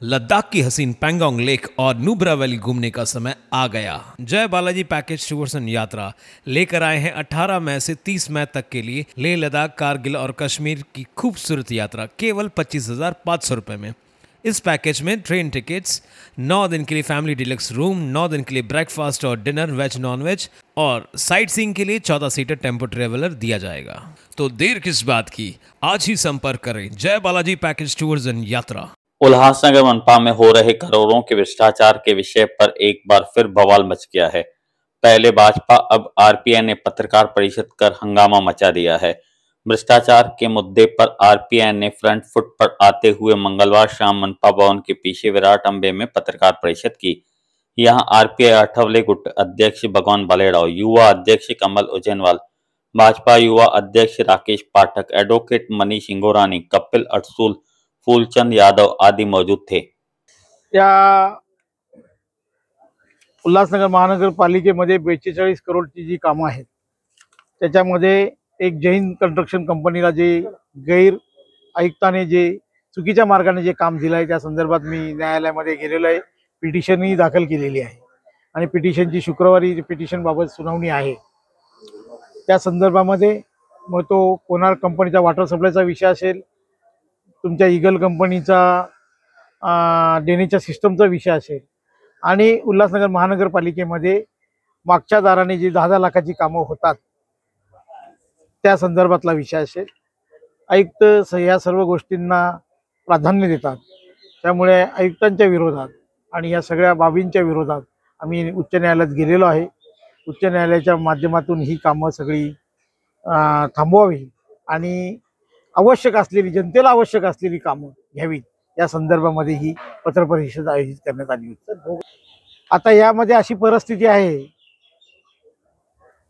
लद्दाख की हसीन पैंगोंग लेक और नुब्रा वैली घूमने का समय आ गया। जय बालाजी पैकेज टूर्स एंड यात्रा लेकर आए हैं 18 मई से 30 मई तक के लिए लेह लद्दाख, कारगिल और कश्मीर की खूबसूरत यात्रा केवल 25,500 रुपये में। इस पैकेज में ट्रेन टिकट्स, 9 दिन के लिए फैमिली डिलक्स रूम, 9 दिन के लिए ब्रेकफास्ट और डिनर वेज नॉन वेज और साइट सीइंग के लिए 14 सीटर टेम्पो ट्रेवलर दिया जाएगा। तो देर किस बात की, आज ही संपर्क करें जय बालाजी पैकेज टूर्स एंड यात्रा। उल्लासनगर मनपा में हो रहे करोड़ों के भ्रष्टाचार के विषय पर एक बार फिर बवाल मच गया है। पहले भाजपा, अब आरपीआई ने पत्रकार परिषद कर हंगामा मचा दिया है। भ्रष्टाचार के मुद्दे पर आरपीआई ने फ्रंट फुट पर आते हुए मंगलवार शाम मनपा भवन के पीछे विराट अंबे में पत्रकार परिषद की। यहां आरपीआई अठवले गुट अध्यक्ष भगवान भालेराव, युवा अध्यक्ष कमल उजैनवाल, भाजपा युवा अध्यक्ष राकेश पाठक, एडवोकेट मनीष इंगोरानी, कपिल अटसूल, फूलचंद यादव आदि मौजूद थे। या उल्हासनगर महानगरपालिकेमध्ये 42 करोडची जी कामं आहेत त्याच्यामध्ये एक जैन कंस्ट्रक्शन कंपनीला जे गैर आयुक्ताने जे चुकीच्या मार्गाने जे काम दिलं आहे त्या संदर्भात मी न्यायालयामध्ये गेलेलो आहे, पिटिशनही दाखल केलेली आहे आणि पिटिशनची शुक्रवारी पिटिशन बाबत सुनावणी आहे। त्या संदर्भामध्ये मग तो कोणार्क कंपनीचा वॉटर सप्लायचा विषय असेल, तुमच्या ईगल कंपनीचा ड्रेनेजच्या सिस्टमचा विषय असेल आणि उल्हासनगर महानगरपालिकेमध्ये मागच्या दाराने जी 10-10 लाखाची कामं होतात त्या संदर्भातला विषय असेल। आयुक्त या सर्व गोष्टींना प्राधान्य देतात, त्यामुळे आयुक्तांच्या विरोधात आणि या सगळ्या बाबींच्या विरोधात आम्ही उच्च न्यायालयात गेलेलो आहे। उच्च न्यायालयाच्या माध्यमातून ही कामं सगळी थांबवावी आणि आवश्यक असलेली, जनतेला आवश्यक असलेली कामं घ्यावीत या संदर्भामध्ये ही पत्रपरिषद आयोजित करण्यात आली होती। आता यामध्ये अशी परिस्थिती आहे,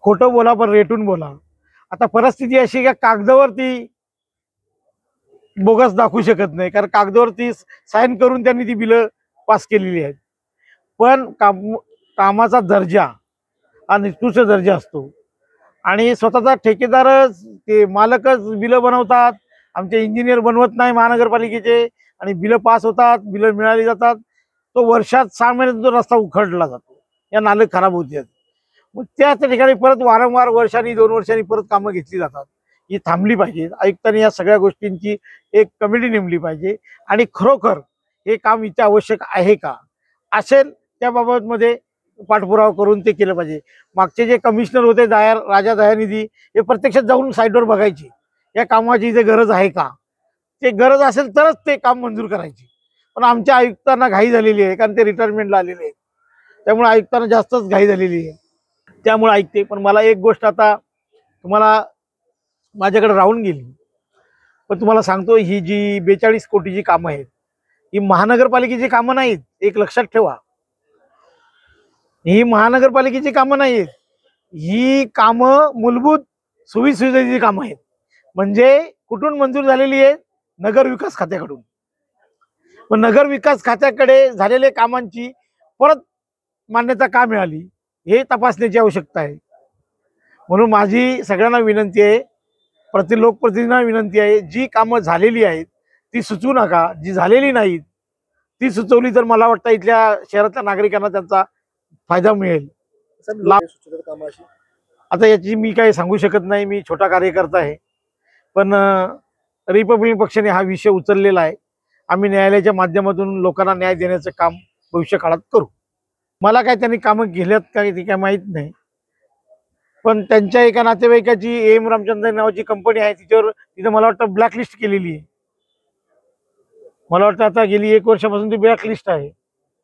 खोटं बोला पण रेटून बोला। आता परिस्थिती अशी का कागदावरती बोगस दाखवू शकत नाही, कारण कागदावरती साइन करून त्यांनी ती बिलं पास केलेली आहेत, पण कामाचा दर्जा हा निकृष्ट दर्जा असतो आणि स्वतःचा ठेकेदारच, ते मालकच बिलं बनवतात, आमचे इंजिनियर बनवत नाही महानगरपालिकेचे आणि बिलं पास होतात, बिलं मिळाली जातात। तो वर्षात 6 महिन्यात तो रस्ता उखडला जातो, या नाले खराब होतात। मग त्याच ठिकाणी परत वारंवार वर्षांनी 2 वर्षांनी परत कामं घेतली जातात। ही थांबली पाहिजे। आयुक्तांनी या सगळ्या गोष्टींची एक कमिटी नेमली पाहिजे आणि खरोखर हे काम इथे आवश्यक आहे का असेल त्याबाबत मध्ये पाठपुरावा करून ते केलं पाहिजे। मागचे जे कमिशनर होते राजा दयानिधी, हे प्रत्यक्षात जाऊन साईटवर बघायचे या कामाची इथे गरज आहे का, ते गरज असेल तरच ते काम मंजूर करायचे। पण आमच्या आयुक्तांना घाई झालेली आहे, कारण ते रिटायरमेंटला आलेले आहेत, त्यामुळे आयुक्तांना जास्तच घाई झालेली आहे, त्यामुळे ऐकते। पण मला एक गोष्ट आता तुम्हाला माझ्याकडे राहून गेली, पण तुम्हाला सांगतो, ही जी 42 कोटीची कामं आहेत ही महानगरपालिकेची कामं नाहीत, एक लक्षात ठेवा। ही महानगरपालिकेची कामं नाहीत, ही कामं मूलभूत सुविधेची कामं आहेत। म्हणजे कुठून मंजूर झालेली आहे? नगर विकास खात्याकडून। पण नगर विकास खात्याकडे झालेल्या कामांची परत मान्यता का मिळाली हे तपासण्याची आवश्यकता आहे। म्हणून माझी सगळ्यांना विनंती आहे, लोकप्रतिनिधींना विनंती आहे, जी कामं झालेली आहेत ती सुचवू नका, जी झालेली नाहीत ती सुचवली तर मला वाटतं इथल्या शहरातल्या नागरिकांना त्यांचा फायदा मिळेल। आता याची मी काही सांगू शकत नाही, मी छोटा कार्यकर्ता आहे, पण रिपब्लिकन पक्षाने हा विषय उचललेला आहे। आम्ही न्यायालयाच्या माध्यमातून लोकांना न्याय देण्याचं काम भविष्य काळात करू। मला काय त्यांनी कामं केल्यात का ती काय माहीत नाही, पण त्यांच्या एका नातेवाईकाची एम रामचंद्र नावाची कंपनी आहे, तिथं मला वाटतं ब्लॅकलिस्ट केलेली आहे। मला वाटतं आता गेली 1 वर्षापासून ती ब्लॅकलिस्ट आहे,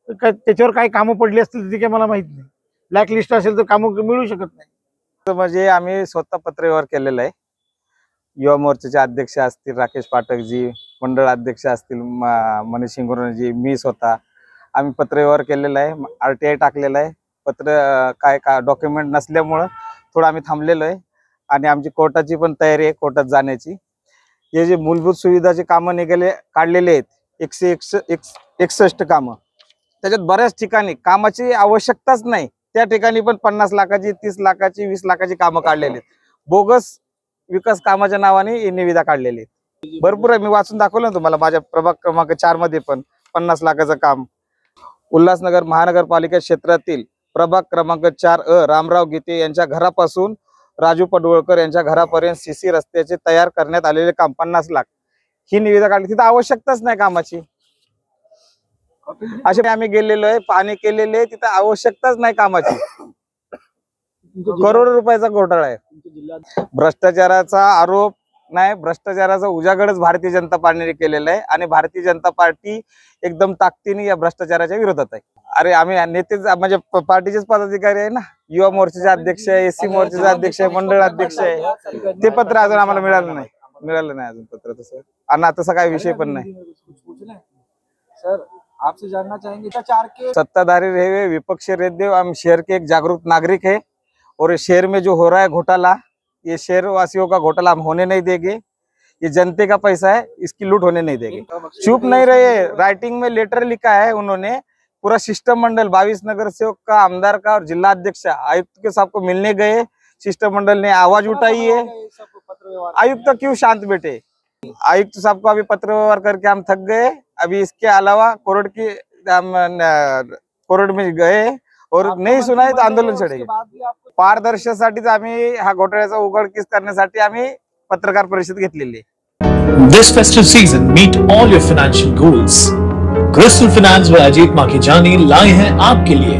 तर त्याच्यावर काय कामं पडली असतील ती काय मला माहित नाही। ब्लॅकलिस्ट असेल तर कामं मिळू शकत नाही। म्हणजे आम्ही स्वतः पत्रव्यवहार केलेला आहे। युवा मोर्चाचे अध्यक्ष असतील राकेश पाठकजी, मंडळ अध्यक्ष असतील मनीष इंगोरानीजी, मी स्वतः आम्ही पत्रव्यवहार केलेला आहे। आरटीआय टाकलेला आहे। काय डॉक्युमेंट नसल्यामुळं थोडं आम्ही थांबलेलो आहे आणि आमची कोर्टाची पण तयारी आहे, कोर्टात जाण्याची। हे जे मूलभूत सुविधाचे कामं काढलेले आहेत 161 कामं, त्याच्यात बऱ्याच ठिकाणी कामाची आवश्यकताच नाही, त्या ठिकाणी पण 50 लाखाची, 30 लाखाची, 20 लाखाची कामं काढलेली आहेत। बोगस विकास कामाच्या नावाने निविदा काढलेली आहेत। भरपूर आहे, मी वाचून दाखवलं ना तुम्हाला माझ्या प्रभाग क्रमांक 4 मध्ये पण 50 लाखाचं काम. उल्हासनगर महानगरपालिका क्षेत्रातील प्रभाग क्रमांक 4 रामराव गीते यांच्या घरापासून राजू पडवळकर यांच्या घरापर्यंत सीसी रस्त्याचे तयार करण्यात आलेले काम 50 लाख ही निविदा काढली. तिथं आवश्यकताच नाही कामाची. असे आम्ही गेलेलो आहे, पाहणी केलेले, तिथं आवश्यकताच नाही कामाची. करोडो रुपयाचा घोटाळा आहे. भ्रष्टाचाराचा आरोप नाही, भ्रष्टाचाराचा उजागरच भारतीय जनता पार्टीने केलेला आहे आणि भारतीय जनता पार्टी एकदम ताकदीने या भ्रष्टाचाराच्या विरोधात आहे. अरे आम्ही नेते म्हणजे पार्टीचेच पदाधिकारी आहे ना, युवा मोर्चाचे अध्यक्ष आहे, एससी मोर्चाचे अध्यक्ष आहे, मंडळ अध्यक्ष आहे. ते पत्र अजून आम्हाला मिळालं नाही अजून पत्र तसं. आणि तसा काही विषय पण नाही. सर आपसे जानना चाहेंगे भ्रष्टाचार के सत्ताधारी रहे विपक्ष रहते, हम शहर के एक जागरूक नागरिक है और इस शहर में जो हो रहा है घोटाला, ये शहर वासियों का घोटाला हम होने नहीं देंगे. ये जनते का पैसा है, इसकी लूट होने नहीं देंगे. चुप नहीं रहे. राइटिंग में लेटर लिखा है उन्होंने. पूरा शिष्टमंडल 22 नगर सेवक का, आमदार का और जिला अध्यक्ष आयुक्त के साहब को मिलने गए. शिष्टमंडल ने आवाज उठाई है. आयुक्त क्यों शांत बैठे? आयुक्त साहब को अभी पत्र व्यवहार करके हम थक गए. अभी इसके अलावा कोर्ट में गए और नहीं सुना तो आंदोलन चढेल. पारदर्शकतेसाठीच आम्ही हा घोटाळ्याचा उघडकीस करण्यासाठी आम्ही पत्रकार परिषद घेतलेली आहे. This festive season, meet all your financial goals. Crystal Finance व अजीत माखीजानी लाए हैं आपके लिए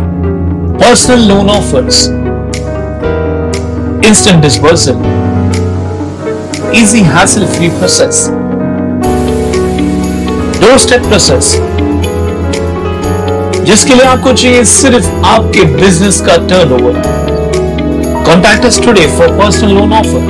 personal loan offers, instant disbursal, easy hassle-free process, doorstep process, जिसके लिए आपको चाहिए सिर्फ आपके बिजनेस का turnover. Contact us today for personal loan offer.